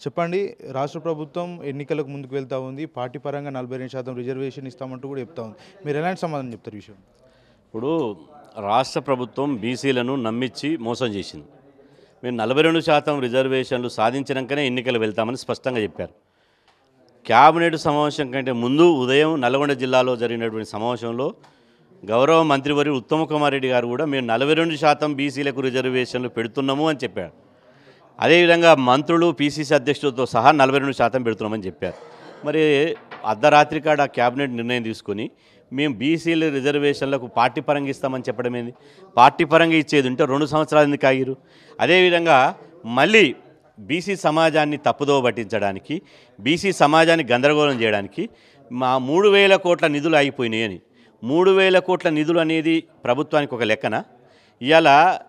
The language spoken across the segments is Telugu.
చెప్పండి. రాష్ట్ర ప్రభుత్వం ఎన్నికలకు ముందుకు వెళ్తా ఉంది. పార్టీ పరంగా 42% రిజర్వేషన్ ఇస్తామంటూ కూడా చెప్తా ఉంది. మీరు ఎలాంటి సమాధానం చెప్తారు ఈ విషయం? ఇప్పుడు రాష్ట్ర ప్రభుత్వం బీసీలను నమ్మించి మోసం చేసింది. మేము 42% రిజర్వేషన్లు సాధించినాకనే ఎన్నికలు వెళ్తామని స్పష్టంగా చెప్పారు. క్యాబినెట్ సమావేశం కంటే ముందు ఉదయం నల్గొండ జిల్లాలో జరిగినటువంటి సమావేశంలో గౌరవ మంత్రివర్యులు ఉత్తమ్ కుమార్ రెడ్డి గారు కూడా మేము 42% బీసీలకు రిజర్వేషన్లు పెడుతున్నాము అని చెప్పారు. అదేవిధంగా మంత్రులు పీసీసీ అధ్యక్షులతో సహా 42% పెడుతున్నామని చెప్పారు. మరి అర్ధరాత్రి కాడ క్యాబినెట్ నిర్ణయం తీసుకొని మేము బీసీల రిజర్వేషన్లకు పార్టీ పరంగా ఇస్తామని చెప్పడం ఏంది? పార్టీ పరంగా ఇచ్చేది ఉంటే 2 సంవత్సరాలు ఎందుకు ఆగిరు? అదేవిధంగా మళ్ళీ బీసీ సమాజాన్ని తప్పుదోవ పట్టించడానికి, బీసీ సమాజాన్ని గందరగోళం చేయడానికి మా 3,000 కోట్ల నిధులు అయిపోయినాయి అని. 3,000 కోట్ల నిధులు అనేది ప్రభుత్వానికి ఒక లెక్కన? ఇవాళ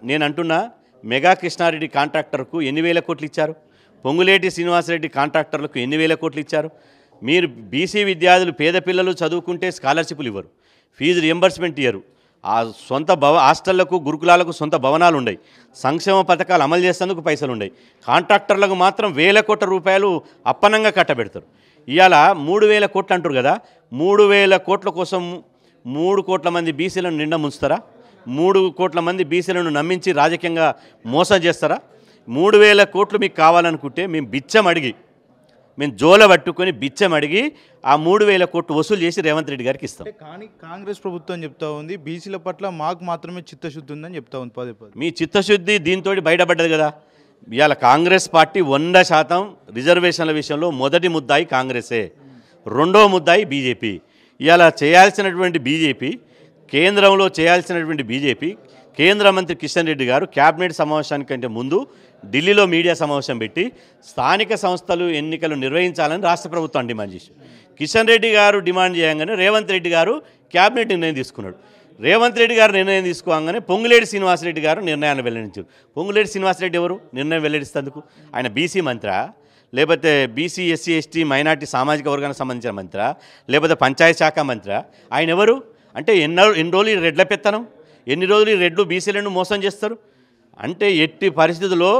నేను అంటున్నా, మెగా కృష్ణారెడ్డి కాంట్రాక్టర్కు ఎన్ని వేల కోట్లు ఇచ్చారు? పొంగులేటి శ్రీనివాసరెడ్డి కాంట్రాక్టర్లకు ఎన్ని వేల కోట్లు ఇచ్చారు? మీరు బీసీ విద్యార్థులు పేద పిల్లలు చదువుకుంటే స్కాలర్షిప్లు ఇవ్వరు, ఫీజు రియంబర్స్మెంట్ ఇవ్వరు, ఆ సొంత హాస్టళ్లకు గురుకులాలకు సొంత భవనాలు ఉన్నాయి, సంక్షేమ పథకాలు అమలు చేసేందుకు పైసలు ఉన్నాయి. కాంట్రాక్టర్లకు మాత్రం వేల కోట్ల రూపాయలు అప్పనంగా కట్టబెడతారు. ఇవాళ 3,000 కోట్లు అంటారు కదా, 3,000 కోట్ల కోసం 3 కోట్ల మంది బీసీలను నిండా ముంచుతారా? 3 కోట్ల మంది బీసీలను నమ్మించి రాజకీయంగా మోసం చేస్తారా? 3,000 కోట్లు మీకు కావాలనుకుంటే మేము బిచ్చం అడిగి, మేము జోల పట్టుకొని బిచ్చం అడిగి ఆ 3,000 కోట్లు వసూలు చేసి రేవంత్ రెడ్డి గారికి ఇస్తాం. కానీ కాంగ్రెస్ ప్రభుత్వం చెప్తా ఉంది బీసీల పట్ల మాకు మాత్రమే చిత్తశుద్ధి ఉందని చెప్తా ఉంది పదే పదే. మీ చిత్తశుద్ధి దీంతో బయటపడ్డది కదా. ఇవాళ కాంగ్రెస్ పార్టీ 100% రిజర్వేషన్ల విషయంలో మొదటి ముద్దాయి కాంగ్రెసే, రెండో ముద్దాయి బీజేపీ. ఇవాళ చేయాల్సినటువంటి బీజేపీ, కేంద్రంలో చేయాల్సినటువంటి బీజేపీ, కేంద్ర మంత్రి కిషన్ రెడ్డి గారు క్యాబినెట్ సమావేశానికంటే ముందు ఢిల్లీలో మీడియా సమావేశం పెట్టి స్థానిక సంస్థలు ఎన్నికలు నిర్వహించాలని రాష్ట్ర ప్రభుత్వం డిమాండ్ చేశారు. కిషన్ రెడ్డి గారు డిమాండ్ చేయగానే రేవంత్ రెడ్డి గారు క్యాబినెట్ నిర్ణయం తీసుకున్నాడు. రేవంత్ రెడ్డి గారు నిర్ణయం తీసుకోగానే పొంగులేటి శ్రీనివాసరెడ్డి గారు నిర్ణయాన్ని వెల్లడించారు. పొంగులేటి శ్రీనివాసరెడ్డి ఎవరు నిర్ణయం వెల్లడిస్తేందుకు? ఆయన బీసీ మంత్రా, లేకపోతే బీసీ ఎస్సీ ఎస్టీ మైనార్టీ సామాజిక వర్గానికి సంబంధించిన మంత్రా, లేకపోతే పంచాయతీ శాఖ మంత్రా? ఆయన ఎవరు అంటే ఎన్ని రోజులు ఈ రెడ్ల పెత్తనం, ఎన్ని రోజులు ఈ రెడ్లు బీసీలను మోసం చేస్తారు? అంటే ఎట్టి పరిస్థితుల్లో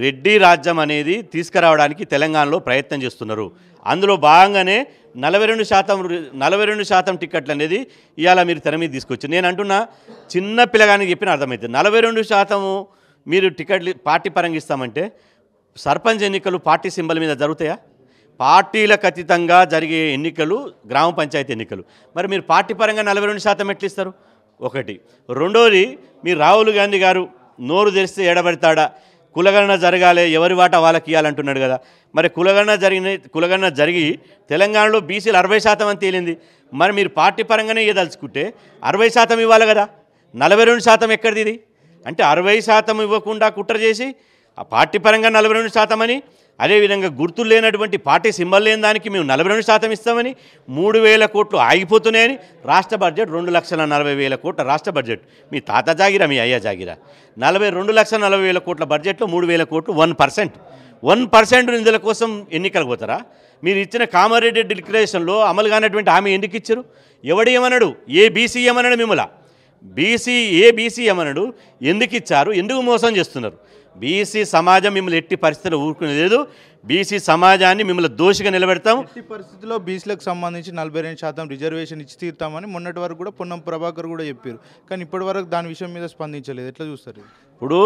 రెడ్డి రాజ్యం అనేది తీసుకురావడానికి తెలంగాణలో ప్రయత్నం చేస్తున్నారు. అందులో భాగంగానే 42% టికెట్లు అనేది ఇవాళ మీరు తెర మీద తీసుకొచ్చారు. నేను అంటున్నా, చిన్న పిల్లగానికి చెప్పిన అర్థమవుతుంది. 42% మీరు టికెట్లు పార్టీ పరంగా ఇస్తామంటే సర్పంచ్ ఎన్నికలు పార్టీ సింబల్ మీద జరుగుతాయా? పార్టీలకు అతీతంగా జరిగే ఎన్నికలు గ్రామ పంచాయతీ ఎన్నికలు. మరి మీరు పార్టీ పరంగా 42% ఎట్లు ఇస్తారు? ఒకటి. రెండోది, మీరు రాహుల్ గాంధీ గారు నోరు తెరిస్తే ఎడబెడతాడా, కులగణన జరగాలి, ఎవరి వాటా వాళ్ళకి ఇవ్వాలంటున్నాడు కదా. మరి కులగణన జరిగి తెలంగాణలో బీసీలు 60% అని తేలింది. మరి మీరు పార్టీ పరంగానే ఇవ్వదలుచుకుంటే 60% ఇవ్వాలి కదా. 42% ఎక్కడిది ఇది? అంటే 60% ఇవ్వకుండా కుట్ర చేసి ఆ పార్టీ పరంగా 42% అని, అదేవిధంగా గుర్తులు లేనటువంటి పార్టీ సింబల్ లేని దానికి మేము 42% ఇస్తామని, 3,000 కోట్లు ఆగిపోతున్నాయని, రాష్ట్ర బడ్జెట్ 2,40,000 కోట్ల రాష్ట్ర బడ్జెట్. మీ తాత జాగిరా, మీ అయ్య జాగిరా? 2,40,000 కోట్ల బడ్జెట్లో 3,000 కోట్లు 1% నిధుల కోసం ఎన్నికలకు పోతారా? మీరు ఇచ్చిన కామారెడ్డి డిక్లరేషన్లో అమలు కానటువంటి హామీ ఎందుకు ఇచ్చారు? ఎవడు ఏమన్నాడు? ఏ బీసీ ఏమన్నాడు? మిమ్మల్ని బీసీ ఏమన్నాడు? ఎందుకు ఇచ్చారు? ఎందుకు మోసం చేస్తున్నారు? బీసీ సమాజం మిమ్మల్ని ఎట్టి పరిస్థితుల్లో ఊరుకునేది లేదు. బీసీ సమాజాన్ని మిమ్మల్ని దోషిగా నిలబెడతాం. ఎట్టి పరిస్థితుల్లో బీసీలకు సంబంధించి 42% రిజర్వేషన్ ఇచ్చి తీరుతామని మొన్నటి వరకు కూడా పొన్నం ప్రభాకర్ కూడా చెప్పారు. కానీ ఇప్పటి వరకు దాని విషయం మీద స్పందించలేదు. ఎట్లా చూస్తారు? ఇప్పుడు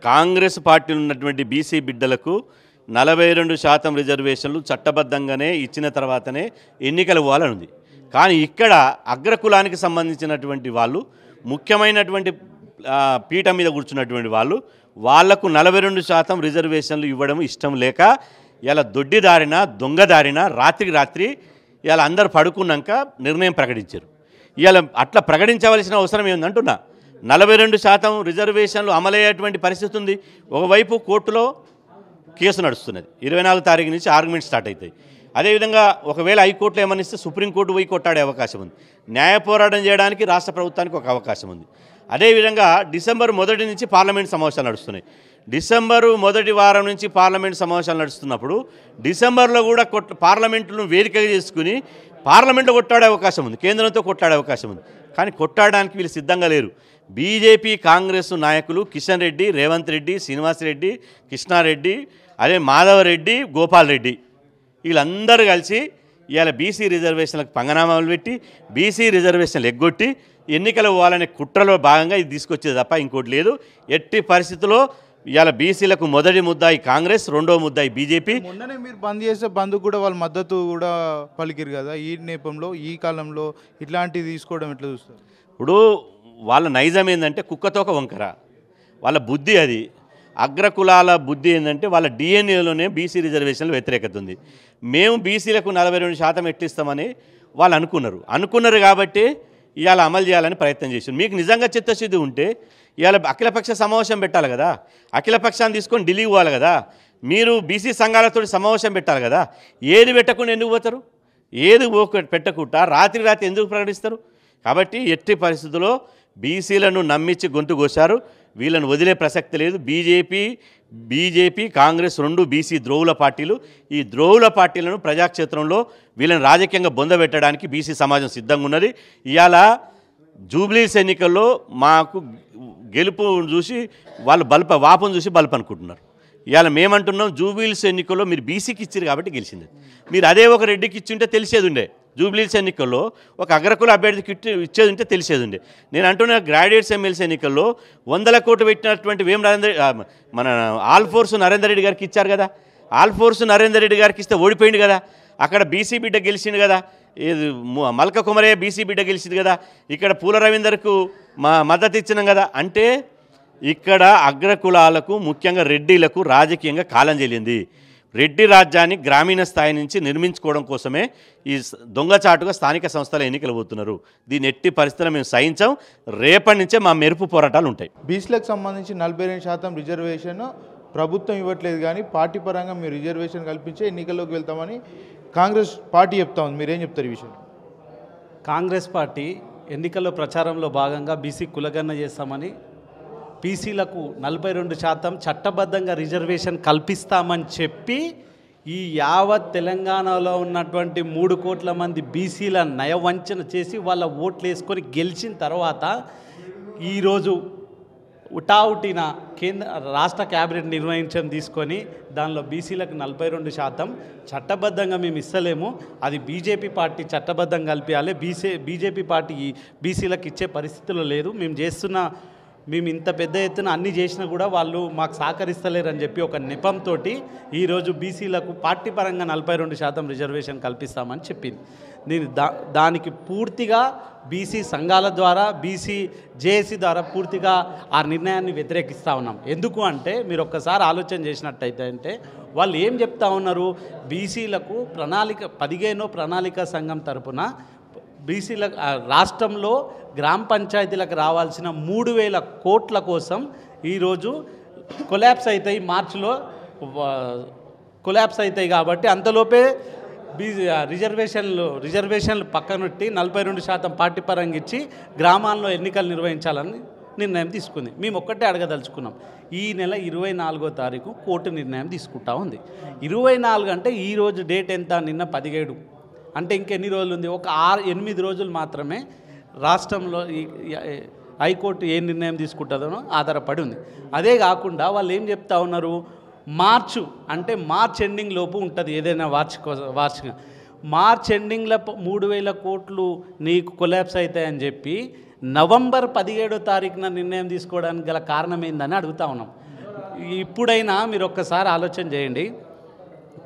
కాంగ్రెస్ పార్టీలో ఉన్నటువంటి బీసీ బిడ్డలకు 42% రిజర్వేషన్లు చట్టబద్ధంగానే ఇచ్చిన తర్వాతనే ఎన్నికలు పోవాలని ఉంది. కానీ ఇక్కడ అగ్రకులానికి సంబంధించినటువంటి వాళ్ళు, ముఖ్యమైనటువంటి పీఠం మీద కూర్చున్నటువంటి వాళ్లకు 42% రిజర్వేషన్లు ఇవ్వడం ఇష్టం లేక ఇలా దొడ్డిదారిన దొంగదారిన రాత్రి ఇలా అందరు పడుకున్నాక నిర్ణయం ప్రకటించారు. ఇవాళ అట్లా ప్రకటించవలసిన అవసరం ఏందంటున్నా. 42% రిజర్వేషన్లు అమలయ్యేటువంటి పరిస్థితి ఉంది. ఒకవైపు కోర్టులో కేసు నడుస్తున్నది, 24 తారీఖు నుంచి ఆర్గ్యుమెంట్ స్టార్ట్ అవుతాయి. అదేవిధంగా ఒకవేళ హైకోర్టులో ఏమనిస్తే సుప్రీంకోర్టు పోయి కొట్టాడే అవకాశం ఉంది. న్యాయ పోరాటం చేయడానికి రాష్ట్ర ప్రభుత్వానికి ఒక అవకాశం ఉంది. అదేవిధంగా డిసెంబర్ 1 నుంచి పార్లమెంట్ సమావేశాలు నడుస్తున్నాయి. డిసెంబరు 1 వారం నుంచి పార్లమెంట్ సమావేశాలు నడుస్తున్నప్పుడు డిసెంబర్లో కూడా పార్లమెంటును వేదికగా చేసుకుని పార్లమెంట్లో కొట్టాడే అవకాశం ఉంది, కేంద్రంతో కొట్లాడే అవకాశం ఉంది. కానీ కొట్టాడడానికి వీళ్ళు సిద్ధంగా లేరు. బీజేపీ కాంగ్రెస్ నాయకులు కిషన్ రెడ్డి, రేవంత్ రెడ్డి, శ్రీనివాసరెడ్డి, కృష్ణారెడ్డి, అదే మాధవరెడ్డి, గోపాల్ రెడ్డి వీళ్ళందరూ కలిసి ఇవాళ బీసీ రిజర్వేషన్లకు పంగనామాలు పెట్టి బీసీ రిజర్వేషన్లు ఎగ్గొట్టి ఎన్నికలు పోవాలనే కుట్రలో భాగంగా ఇది తీసుకొచ్చేది తప్ప ఇంకోటి లేదు. ఎట్టి పరిస్థితుల్లో ఇవాళ బీసీలకు మొదటి ముద్దాయి కాంగ్రెస్, రెండో ముద్దాయి బీజేపీ. మొన్ననే మీరు బంద్ చేసే బంద్ కూడా వాళ్ళ మద్దతు కూడా పలికిరు కదా. ఈ నేపథ్యంలో ఈ కాలంలో ఇట్లాంటివి తీసుకోవడం ఎట్లా చూస్తారు? ఇప్పుడు వాళ్ళ నైజం ఏంటంటే కుక్కతోక వంకర, వాళ్ళ బుద్ధి అది. అగ్రకులాల బుద్ధి ఏంటంటే వాళ్ళ డిఎన్ఏలోనే బీసీ రిజర్వేషన్లు వ్యతిరేకత ఉంది. మేము బీసీలకు 42% ఎట్లిస్తామని వాళ్ళు అనుకున్నారు కాబట్టి ఇవాళ అమలు చేయాలని ప్రయత్నం చేశారు. మీకు నిజంగా చిత్తశుద్ధి ఉంటే ఇవాళ అఖిలపక్ష సమావేశం పెట్టాలి కదా, అఖిలపక్షాన్ని తీసుకొని ఢిల్లీకి పోవాలి కదా, మీరు బీసీ సంఘాలతో సమావేశం పెట్టాలి కదా. ఏది పెట్టకుండా ఎందుకు పోతారు? ఏది పెట్టకుండా రాత్రి ఎందుకు ప్రకటిస్తారు? కాబట్టి ఎట్టి పరిస్థితుల్లో బీసీలను నమ్మించి గొంతు కోశారు. వీళ్ళను వదిలే ప్రసక్తి లేదు. బీజేపీ కాంగ్రెస్ రెండు బీసీ ద్రోవుల పార్టీలు. ఈ ద్రోవుల పార్టీలను ప్రజాక్షేత్రంలో వీళ్ళని రాజకీయంగా బొందబెట్టడానికి బీసీ సమాజం సిద్ధంగా ఉన్నది. ఇవాళ జూబ్లీస్ ఎన్నికల్లో మాకు గెలుపు చూసి వాళ్ళు వాపును చూసి బల్బ్ అనుకుంటున్నారు. ఇవాళ మేమంటున్నాం జూబ్లీస్ ఎన్నికల్లో మీరు బీసీకి ఇచ్చారు కాబట్టి గెలిచింది. మీరు అదే ఒక రెడ్డికి ఇచ్చింటే తెలిసేది ఉండే. జూబ్లీస్ ఎన్నికల్లో ఒక అగ్రకుల అభ్యర్థికి ఇచ్చేది ఉంటే తెలిసేది ఉండే. నేను అంటున్న గ్రాడ్యుయేట్స్ ఎమ్మెల్సీ ఎన్నికల్లో 100 కోట్లు పెట్టినటువంటి మన ఆల్ఫోర్స్ నరేందర్ రెడ్డి గారికి ఇచ్చారు కదా. ఆల్ఫోర్స్ నరేందర్ రెడ్డి గారికి ఇస్తే ఓడిపోయింది కదా. అక్కడ బీసీ బిడ్డ గెలిచింది కదా. మల్క కుమరయ్య బీసీ బిడ్డ గెలిచింది కదా. ఇక్కడ పూల రవీందర్కు మద్దతు ఇచ్చినాం కదా. అంటే ఇక్కడ అగ్రకులాలకు ముఖ్యంగా రెడ్డిలకు రాజకీయంగా కాలం చెల్లింది. రెడ్డి రాజ్యాన్ని గ్రామీణ స్థాయి నుంచి నిర్మించుకోవడం కోసమే ఈ దొంగచాటుగా స్థానిక సంస్థల ఎన్నికలు పోతున్నారు. దీన్ని ఎట్టి పరిస్థితుల్లో మేము సహించాం. రేపటి నుంచే మా మెరుపు పోరాటాలు ఉంటాయి. బీసీలకు సంబంధించి 42% రిజర్వేషన్ ప్రభుత్వం ఇవ్వట్లేదు, కానీ పార్టీ పరంగా మీరు రిజర్వేషన్ కల్పించే ఎన్నికల్లోకి వెళ్తామని కాంగ్రెస్ పార్టీ చెప్తా ఉంది. మీరేం చెప్తారు ఈ విషయం? కాంగ్రెస్ పార్టీ ఎన్నికల్లో ప్రచారంలో భాగంగా బీసీ కులగణన చేస్తామని, బీసీలకు 42% చట్టబద్ధంగా రిజర్వేషన్ కల్పిస్తామని చెప్పి ఈ యావత్ తెలంగాణలో ఉన్నటువంటి 3 కోట్ల మంది బీసీల నయవంచన చేసి వాళ్ళ ఓట్లు వేసుకొని గెలిచిన తర్వాత ఈరోజు ఉటావుటిన రాష్ట్ర క్యాబినెట్ నిర్ణయించడం తీసుకొని దానిలో బీసీలకు 42% చట్టబద్ధంగా మేము ఇస్తలేము, అది బీజేపీ పార్టీ చట్టబద్ధంగా కల్పించాలి, బీజేపీ పార్టీ బీసీలకు ఇచ్చే పరిస్థితుల్లో లేదు, మేము ఇంత పెద్ద ఎత్తున అన్నీ చేసినా కూడా వాళ్ళు మాకు సహకరిస్తలేరని చెప్పి ఒక నెపంతో ఈరోజు బీసీలకు పార్టీ పరంగా 42% రిజర్వేషన్ కల్పిస్తామని చెప్పింది. నేను దానికి పూర్తిగా బీసీ సంఘాల ద్వారా, బీసీ జేఏసీ ద్వారా పూర్తిగా ఆ నిర్ణయాన్ని వ్యతిరేకిస్తూ ఉన్నాం. ఎందుకు అంటే మీరు ఒక్కసారి ఆలోచన చేసినట్టయితే అంటే వాళ్ళు ఏం చెప్తా ఉన్నారు, బీసీలకు 15 ప్రణాళిక సంఘం తరపున బీసీల రాష్ట్రంలో గ్రామ పంచాయతీలకు రావాల్సిన 3,000 కోట్ల కోసం ఈరోజు కొలాప్స్ అవుతాయి, మార్చిలో కొలాప్స్ అవుతాయి. కాబట్టి అంతలోపే రిజర్వేషన్లు పక్కనొట్టి 42% పార్టీ పరంగా ఇచ్చి గ్రామాల్లో ఎన్నికలు నిర్వహించాలని నిర్ణయం తీసుకుంది. మేము ఒక్కటే అడగదలుచుకున్నాం, ఈ నెల 24వ తారీఖు కోర్టు నిర్ణయం తీసుకుంటా ఉంది. 24 అంటే ఈరోజు డేట్ ఎంత, నిన్న 17, అంటే ఇంకెన్ని రోజులు ఉంది? ఒక 8 రోజులు మాత్రమే రాష్ట్రంలో హైకోర్టు ఏ నిర్ణయం తీసుకుంటుందో ఆధారపడి ఉంది. అదే కాకుండా వాళ్ళు ఏం చెప్తా ఉన్నారు, మార్చ్ ఎండింగ్ లోపు ఉంటుంది ఏదైనా వార్షిక మార్చ్ ఎండింగ్లో 3,000 కోట్లు నీకు కొలాప్స్ అవుతాయని చెప్పి నవంబర్ 17వ తారీఖున నిర్ణయం తీసుకోవడానికి గల కారణం ఏందని అడుగుతా ఉన్నాం. ఇప్పుడైనా మీరు ఒక్కసారి ఆలోచన చేయండి,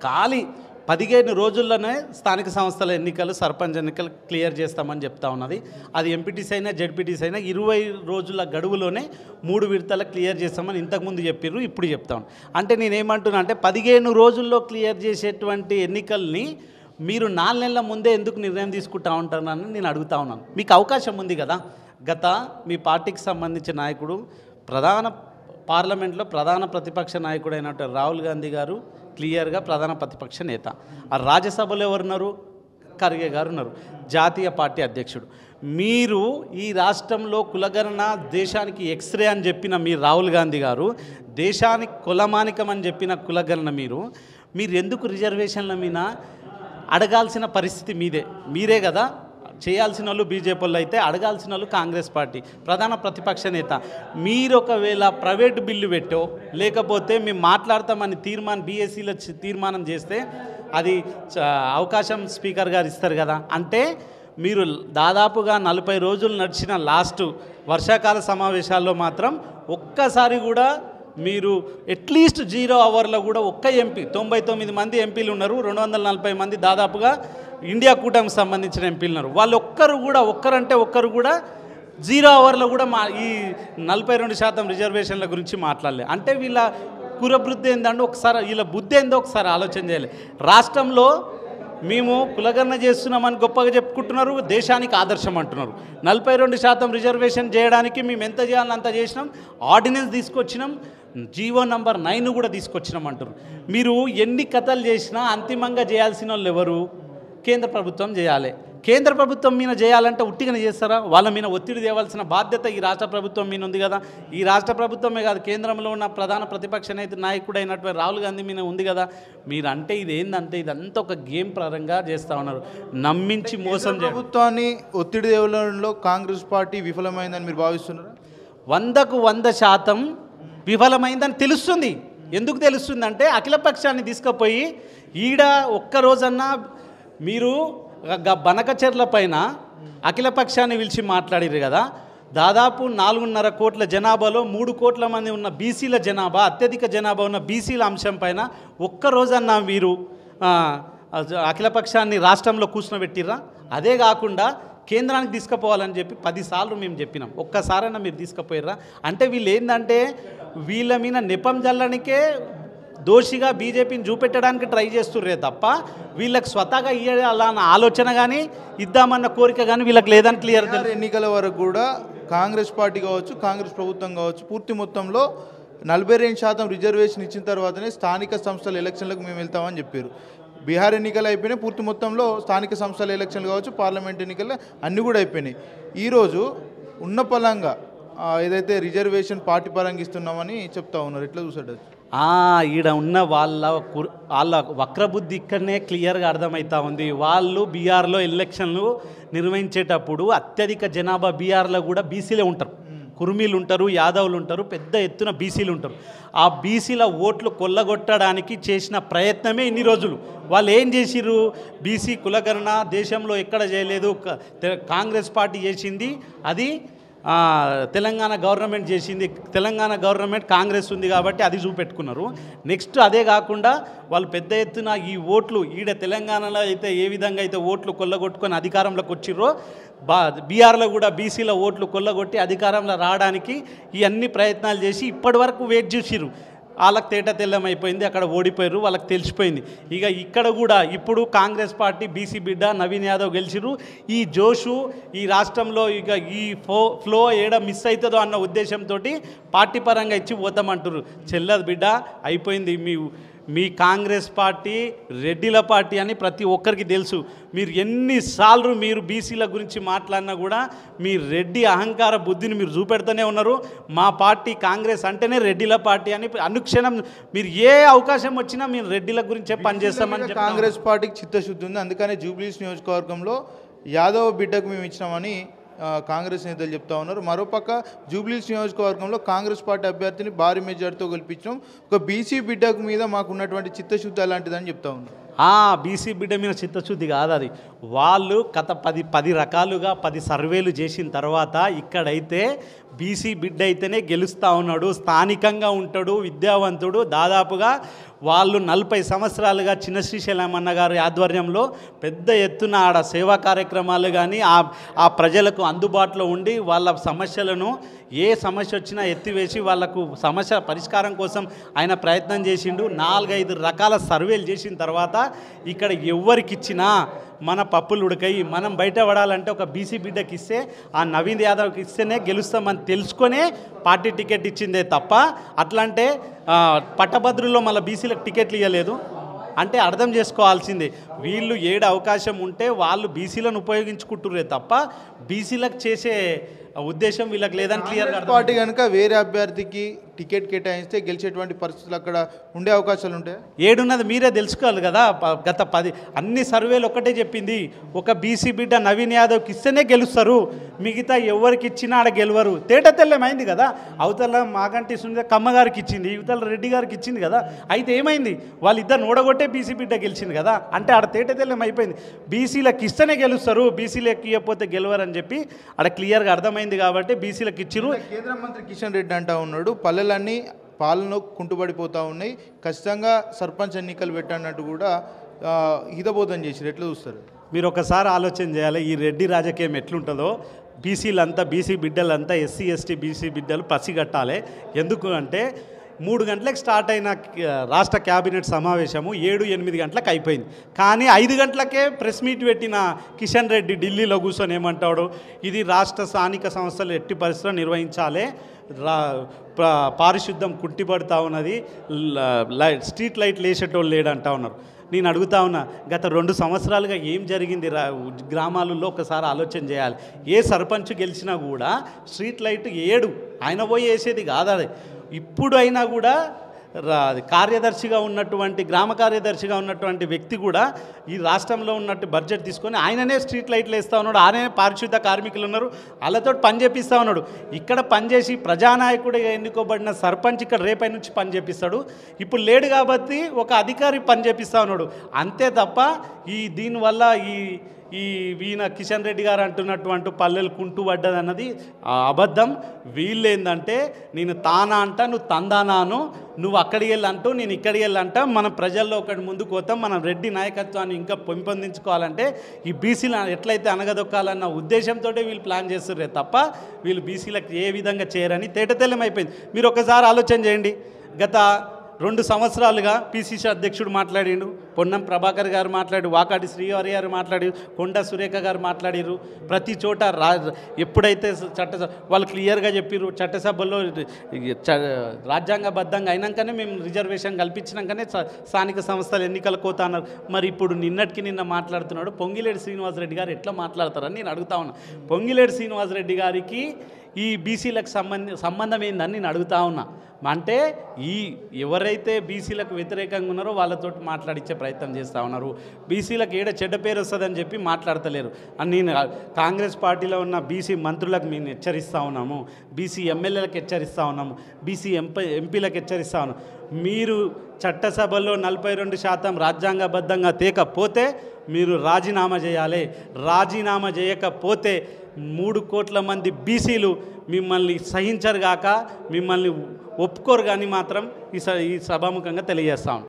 ఖాళీ 15 రోజుల్లోనే స్థానిక సంస్థల ఎన్నికలు, సర్పంచ్ ఎన్నికలు క్లియర్ చేస్తామని చెప్తా ఉన్నది. అది ఎంపీటీసీ అయినా జెడ్పీటీసీ అయినా 20 రోజుల గడువులోనే 3 విడతలు క్లియర్ చేస్తామని ఇంతకుముందు చెప్పారు, ఇప్పుడు చెప్తాను. అంటే నేనేమంటున్నా అంటే 15 రోజుల్లో క్లియర్ చేసేటువంటి ఎన్నికల్ని మీరు 4 నెలల ముందే ఎందుకు నిర్ణయం తీసుకుంటా ఉంటారని నేను అడుగుతా ఉన్నాను. మీకు అవకాశం ఉంది కదా. మీ పార్టీకి సంబంధించిన నాయకుడు పార్లమెంట్లో ప్రధాన ప్రతిపక్ష నాయకుడు అయినటువంటి రాహుల్ గాంధీ గారు క్లియర్గా ప్రధాన ప్రతిపక్ష నేత. ఆ రాజ్యసభలో ఎవరున్నారు? ఖర్గే గారు ఉన్నారు, జాతీయ పార్టీ అధ్యక్షుడు. మీరు ఈ రాష్ట్రంలో కులగణన దేశానికి ఎక్స్రే అని చెప్పిన మీరు రాహుల్ గాంధీ గారు, దేశానికి కులమానికం అని చెప్పిన కులగణన మీరు ఎందుకు రిజర్వేషన్ల మీద అడగాల్సిన పరిస్థితి మీరే కదా. చేయాల్సిన వాళ్ళు బీజేపీ వాళ్ళు అయితే అడగాల్సిన వాళ్ళు కాంగ్రెస్ పార్టీ ప్రధాన ప్రతిపక్ష నేత. మీరు ఒకవేళ ప్రైవేట్ బిల్లు పెట్టో లేకపోతే మేము మాట్లాడతామని బీఎస్సీలో తీర్మానం చేస్తే అది అవకాశం స్పీకర్ గారు ఇస్తారు కదా. అంటే మీరు దాదాపుగా 40 రోజులు నడిచిన లాస్ట్ వర్షాకాల సమావేశాల్లో మాత్రం ఒక్కసారి కూడా మీరు అట్లీస్ట్ 0 అవర్లో కూడా ఒక్క ఎంపీ 99 మంది ఎంపీలు ఉన్నారు, 240 మంది దాదాపుగా ఇండియా కూటమికి సంబంధించిన ఎంపీలు ఉన్నారు. వాళ్ళు ఒక్కరు కూడా 0 అవర్లో కూడా ఈ 42% రిజర్వేషన్ల గురించి మాట్లాడలే. అంటే వీళ్ళ కురబుద్ధి ఏందంటే ఒకసారి వీళ్ళ బుద్ధి ఏందో ఒకసారి ఆలోచన చేయాలి. రాష్ట్రంలో మేము కులగణన చేస్తున్నామని గొప్పగా చెప్పుకుంటున్నారు, దేశానికి ఆదర్శం అంటున్నారు. 42% రిజర్వేషన్ చేయడానికి మేము ఎంత చేయాలని అంత చేసినాం, ఆర్డినెన్స్ తీసుకొచ్చినాం, జీవో నంబర్ 9 కూడా తీసుకొచ్చినాం అంటారు. మీరు ఎన్ని కథలు చేసినా అంతిమంగా చేయాల్సిన వాళ్ళు ఎవరు? కేంద్ర ప్రభుత్వం చేయాలి. కేంద్ర ప్రభుత్వం మీద చేయాలంటే ఉట్టిగానే చేస్తారా? వాళ్ళ మీద ఒత్తిడి తేవాల్సిన బాధ్యత ఈ రాష్ట్ర ప్రభుత్వం మీద ఉంది కదా. ఈ రాష్ట్ర ప్రభుత్వమే కాదు, కేంద్రంలో ఉన్న ప్రధాన ప్రతిపక్ష నాయకుడు అయినటువంటి రాహుల్ గాంధీ మీద ఉంది కదా. మీరు అంటే ఇది ఏంటంటే ఇదంతా ఒక గేమ్ పరంగా చేస్తూ ఉన్నారు, నమ్మించి మోసం. ప్రభుత్వాన్ని ఒత్తిడి తేవడంలో కాంగ్రెస్ పార్టీ విఫలమైందని మీరు భావిస్తున్నారా? 100% విఫలమైందని తెలుస్తుంది. ఎందుకు తెలుస్తుంది అంటే అఖిలపక్షాన్ని తీసుకుపోయి ఈడ ఒక్కరోజన్నా మీరు బనకచెర్ల పైన అఖిలపక్షాన్ని పిలిచి మాట్లాడారు కదా. దాదాపు 4.5 కోట్ల జనాభాలో 3 కోట్ల మంది ఉన్న బీసీల జనాభా, అత్యధిక జనాభా ఉన్న బీసీల అంశం పైన ఒక్కరోజన్నా మీరు అఖిలపక్షాన్ని రాష్ట్రంలో కూర్చోబెట్టిర్రా? అదే కాకుండా కేంద్రానికి తీసుకుపోవాలని చెప్పి 10 సార్లు మేము చెప్పినాం, ఒక్కసారైనా మీరు తీసుకుపోయిర్రా? అంటే వీళ్ళు ఏంటంటే వీళ్ళ మీద నెపం జల్లనికే దోషిగా బీజేపీని చూపెట్టడానికి ట్రై చేస్తుర్రే తప్ప వీళ్ళకి స్వతహాగా ఇవ్వాలన్న ఆలోచన కానీ ఇద్దామన్న కోరిక కానీ వీళ్ళకి లేదని క్లియర్. ఎన్నికల వరకు కూడా కాంగ్రెస్ పార్టీ కావచ్చు, కాంగ్రెస్ ప్రభుత్వం కావచ్చు, పూర్తి మొత్తంలో 42% రిజర్వేషన్ ఇచ్చిన తర్వాతనే స్థానిక సంస్థల ఎలక్షన్లకు మేము వెళ్తామని చెప్పారు. బీహార్ ఎన్నికలు అయిపోయినాయి, పూర్తి మొత్తంలో స్థానిక సంస్థల ఎలక్షన్లు కావచ్చు, పార్లమెంట్ ఎన్నికలు అన్నీ కూడా అయిపోయినాయి. ఈరోజు ఉన్న పలంగా ఏదైతే రిజర్వేషన్ పార్టీ పరంగా ఇస్తున్నామని చెప్తా ఉన్నారు, ఎట్లా చూసాడు? ఈడ ఉన్న వాళ్ళ వక్రబుద్ధి ఇక్కడనే క్లియర్గా అర్థమవుతా ఉంది. వాళ్ళు బీహార్లో ఎలక్షన్లు నిర్వహించేటప్పుడు అత్యధిక జనాభా బీహార్లో కూడా బీసీలే ఉంటారు, కుర్మీలు ఉంటారు, యాదవులు ఉంటారు, పెద్ద ఎత్తున బీసీలు ఉంటారు. ఆ బీసీల ఓట్లు కొల్లగొట్టడానికి చేసిన ప్రయత్నమే ఇన్ని రోజులు. వాళ్ళు ఏం చేసిర్రు? బీసీ కులగణన దేశంలో ఎక్కడ చేయలేదు, కాంగ్రెస్ పార్టీ చేసింది, అది తెలంగాణ గవర్నమెంట్ చేసింది, తెలంగాణ గవర్నమెంట్ కాంగ్రెస్ ఉంది కాబట్టి అది చూపెట్టుకున్నారు. నెక్స్ట్ అదే కాకుండా వాళ్ళు పెద్ద ఎత్తున ఈ ఓట్లు ఈడ తెలంగాణలో అయితే ఏ విధంగా అయితే ఓట్లు కొల్లగొట్టుకొని అధికారంలోకి వచ్చిర్రో బీహార్లో కూడా బీసీల ఓట్లు కొల్లగొట్టి అధికారంలో రావడానికి ఈ అన్ని ప్రయత్నాలు చేసి ఇప్పటి వరకు వెయిట్ చేసిర్రు. వాళ్ళకి తేట తెల్లమైపోయింది, అక్కడ ఓడిపోయారు, వాళ్ళకి తెలిసిపోయింది. ఇక ఇక్కడ కూడా ఇప్పుడు కాంగ్రెస్ పార్టీ బీసీ బిడ్డ నవీన్ యాదవ్ గెలిచిరు. ఈ జోషు ఈ రాష్ట్రంలో ఇక ఈ ఫ్లో ఏడ మిస్ అవుతుందో అన్న ఉద్దేశంతో పార్టీ పరంగా ఇచ్చి పోతామంటారు. చెల్లదు బిడ్డ, అయిపోయింది. మీ కాంగ్రెస్ పార్టీ రెడ్డిల పార్టీ అని ప్రతి ఒక్కరికి తెలుసు. మీరు ఎన్నిసార్లు మీరు బీసీల గురించి మాట్లాడినా కూడా మీ రెడ్డి అహంకార బుద్ధిని మీరు చూపెడుతూనే ఉన్నారు. మా పార్టీ కాంగ్రెస్ అంటేనే రెడ్డిల పార్టీ అని అనుక్షణం మీరు ఏ అవకాశం వచ్చినా మీరు రెడ్డిల గురించే పనిచేస్తామని. కాంగ్రెస్ పార్టీకి చిత్తశుద్ధి ఉంది, అందుకనే జూబ్లీస్ నియోజకవర్గంలో యాదవ్ బిడ్డకు మేము ఇచ్చినామని కాంగ్రెస్ నేతలు చెప్తా ఉన్నారు. మరోపక్క జూబ్లీస్ నియోజకవర్గంలో కాంగ్రెస్ పార్టీ అభ్యర్థిని భారీ మెజార్టీతో గెలిపించడం ఒక బీసీ బిడ్డకు మీద మాకు ఉన్నటువంటి చిత్తశుద్ధి అలాంటిదని చెప్తా ఉన్నారు. బీసీ బిడ్డ మీద చిత్తశుద్ధి కాదు అది. వాళ్ళు గత 10 రకాలుగా 10 సర్వేలు చేసిన తర్వాత ఇక్కడైతే బీసీ బిడ్డ అయితేనే గెలుస్తూ ఉన్నాడు, స్థానికంగా ఉంటాడు, విద్యావంతుడు. దాదాపుగా వాళ్ళు 40 సంవత్సరాలుగా చిన్న శ్రీశైలమన్న గారి ఆధ్వర్యంలో పెద్ద ఎత్తున ఆడ సేవా కార్యక్రమాలు కానీ ఆ ప్రజలకు అందుబాటులో ఉండి వాళ్ళ సమస్యలను ఏ సమస్య వచ్చినా ఎత్తివేసి వాళ్లకు సమస్య పరిష్కారం కోసం ఆయన ప్రయత్నం చేసిండు. 4-5 రకాల సర్వేలు చేసిన తర్వాత ఇక్కడ ఎవరికిచ్చినా మన పప్పులు ఉడకాయి, మనం బయట పడాలంటే ఒక బీసీ బిడ్డకి ఇస్తే ఆ నవీన్ యాదవ్కి ఇస్తేనే గెలుస్తామని తెలుసుకొనే పార్టీ టికెట్ ఇచ్చిందే తప్ప అట్లంటే పట్టభద్రుల్లో మళ్ళీ బీసీలకు టికెట్లు ఇవ్వలేదు. అంటే అర్థం చేసుకోవాల్సిందే, వీళ్ళు ఏడు అవకాశం ఉంటే వాళ్ళు బీసీలను ఉపయోగించుకుంటుర్రే తప్ప బీసీలకు చేసే ఉద్దేశం వీళ్ళకి లేదని క్లియర్గా పార్టీ కనుక వేరే అభ్యర్థికి టికెట్ కేటాయిస్తే గెలిచేటువంటి పరిస్థితులు అక్కడ ఉండే అవకాశాలు ఉంటాయి. ఏడున్నది మీరే తెలుసుకోవాలి కదా. గత 10 అన్ని సర్వేలు ఒక్కటే చెప్పింది, ఒక బీసీ బిడ్డ నవీన్ యాదవ్కి ఇస్తేనే గెలుస్తారు, మిగతా ఎవరికి ఇచ్చినా ఆడ గెలవరు. తేట తెల్లమైంది కదా. అవతల మాగంటి సునీత కమ్మగారికి ఇచ్చింది, ఇవతల రెడ్డి గారికి ఇచ్చింది కదా. అయితే ఏమైంది, వాళ్ళిద్దరు ఓడగొట్టే బీసీ బిడ్డ గెలిచింది కదా. అంటే ఆడ తేట తెల్లం అయిపోయింది. బీసీలకు ఇస్తేనే గెలుస్తారు, బీసీలకు ఇవ్వకపోతే గెలవరు అని చెప్పి ఆడ క్లియర్గా అర్థమైంది. కాబట్టి బీసీలకు ఇచ్చిరు. కేంద్ర మంత్రి కిషన్ రెడ్డి అంటా ఉన్నాడు, పల్లెలన్నీ పాలన కుంటుపడిపోతూ ఉన్నాయి, ఖచ్చితంగా సర్పంచ్ ఎన్నికలు పెట్టన్నట్టు కూడా హితబోధం చేసిరు. ఎట్లా చూస్తారు మీరు? ఒకసారి ఆలోచన చేయాలి, ఈ రెడ్డి రాజకీయం ఎట్లుంటుందో. బీసీలంతా, బీసీ బిడ్డలంతా, ఎస్సీ ఎస్టీ బీసీ బిడ్డలు పసిగట్టాలి. ఎందుకు అంటే 3 గంటలకు స్టార్ట్ అయిన రాష్ట్ర క్యాబినెట్ సమావేశము 7-8 గంటలకు అయిపోయింది. కానీ 5 గంటలకే ప్రెస్ మీట్ పెట్టిన కిషన్ రెడ్డి ఢిల్లీలో కూర్చొని ఏమంటాడు, ఇది రాష్ట్ర స్థానిక సంస్థలు ఎట్టి పరిస్థితుల్లో నిర్వహించాలి, పారిశుద్ధం కుంటిపడుతూ ఉన్నది, స్ట్రీట్ లైట్లు వేసేటోళ్ళు లేడంటా ఉన్నారు. నేను అడుగుతా ఉన్నా, గత 2 సంవత్సరాలుగా ఏం జరిగింది గ్రామాలలో ఒకసారి ఆలోచన చేయాలి. ఏ సర్పంచ్ గెలిచినా కూడా స్ట్రీట్ లైట్ ఏడు, ఆయన పోయి వేసేది కాదు. అది ఇప్పుడు అయినా కూడా కార్యదర్శిగా ఉన్నటువంటి, గ్రామ కార్యదర్శిగా ఉన్నటువంటి వ్యక్తి కూడా ఈ రాష్ట్రంలో ఉన్నట్టు బడ్జెట్ తీసుకొని ఆయననే స్ట్రీట్ లైట్లు వేస్తూ ఉన్నాడు, ఆయననే పారిశుద్ధ కార్మికులు ఉన్నారు, వాళ్ళతో పని చేపిస్తూ ఉన్నాడు. ఇక్కడ పనిచేసి ప్రజానాయకుడిగా ఎన్నుకోబడిన సర్పంచ్ ఇక్కడ రేపటి నుంచి పని చేపిస్తాడు. ఇప్పుడు లేడు కాబట్టి ఒక అధికారి పని చేపిస్తూ ఉన్నాడు, అంతే తప్ప దీనివల్ల ఈయన కిషన్ రెడ్డి గారు అంటున్నటువంటి పల్లెలు కుంటూ పడ్డది అన్నది అబద్ధం. వీళ్ళు ఏంటంటే, నేను తానా అంట, నువ్వు తందానాను, నువ్వు అక్కడికి వెళ్ళంటూ నేను ఇక్కడికి వెళ్ళంట, మనం ప్రజల్లో ఒకటి ముందుకు పోతాం, మనం రెడ్డి నాయకత్వాన్ని ఇంకా పెంపొందించుకోవాలంటే ఈ బీసీలు ఎట్లయితే అనగదొక్కాలన్న ఉద్దేశంతో వీళ్ళు ప్లాన్ చేస్తుర్రే తప్ప వీళ్ళు బీసీలకు ఏ విధంగా చేయరని తేటతెల్లమైపోయింది. మీరు ఒకసారి ఆలోచన చేయండి. గత 2 సంవత్సరాలుగా పిసిసి అధ్యక్షుడు మాట్లాడిండు, పొన్నం ప్రభాకర్ గారు మాట్లాడి, వాకాటి శ్రీవారి గారు మాట్లాడి, కొండ సురేఖ గారు మాట్లాడారు. ప్రతి చోట ఎప్పుడైతే వాళ్ళు క్లియర్గా చెప్పారు, చట్టసభల్లో రాజ్యాంగబద్ధంగా అయినాకనే మేము రిజర్వేషన్ కల్పించినాకనే స్థానిక సంస్థల ఎన్నికలు కోతా అన్నారు. మరి ఇప్పుడు నిన్న మాట్లాడుతున్నాడు పొంగిలేటి శ్రీనివాసరెడ్డి గారు ఎట్లా మాట్లాడతారని నేను అడుగుతా ఉన్నా. పొంగిలేటి శ్రీనివాసరెడ్డి గారికి ఈ బీసీలకు సంబంధం ఏందని నేను అడుగుతా ఉన్నా. అంటే ఎవరైతే బీసీలకు వ్యతిరేకంగా ఉన్నారో వాళ్ళతో మాట్లాడించే ప్రయత్నం చేస్తూ ఉన్నారు. బీసీలకు ఏడ చెడ్డ పేరు వస్తుందని చెప్పి మాట్లాడతలేరు అని నేను కాంగ్రెస్ పార్టీలో ఉన్న బీసీ మంత్రులకు మేము హెచ్చరిస్తూ ఉన్నాము, బీసీ ఎమ్మెల్యేలకు హెచ్చరిస్తూ ఉన్నాము, బీసీ ఎంపీలకు హెచ్చరిస్తూ ఉన్నాము. మీరు చట్టసభలో 42% రాజ్యాంగబద్ధంగా తేకపోతే మీరు రాజీనామా చేయాలి. రాజీనామా చేయకపోతే 3 కోట్ల మంది బీసీలు మిమ్మల్ని సహించరు గాక, మిమ్మల్ని ఒప్పుకోరు కానీ మాత్రం ఈ సభాముఖంగా తెలియజేస్తాం.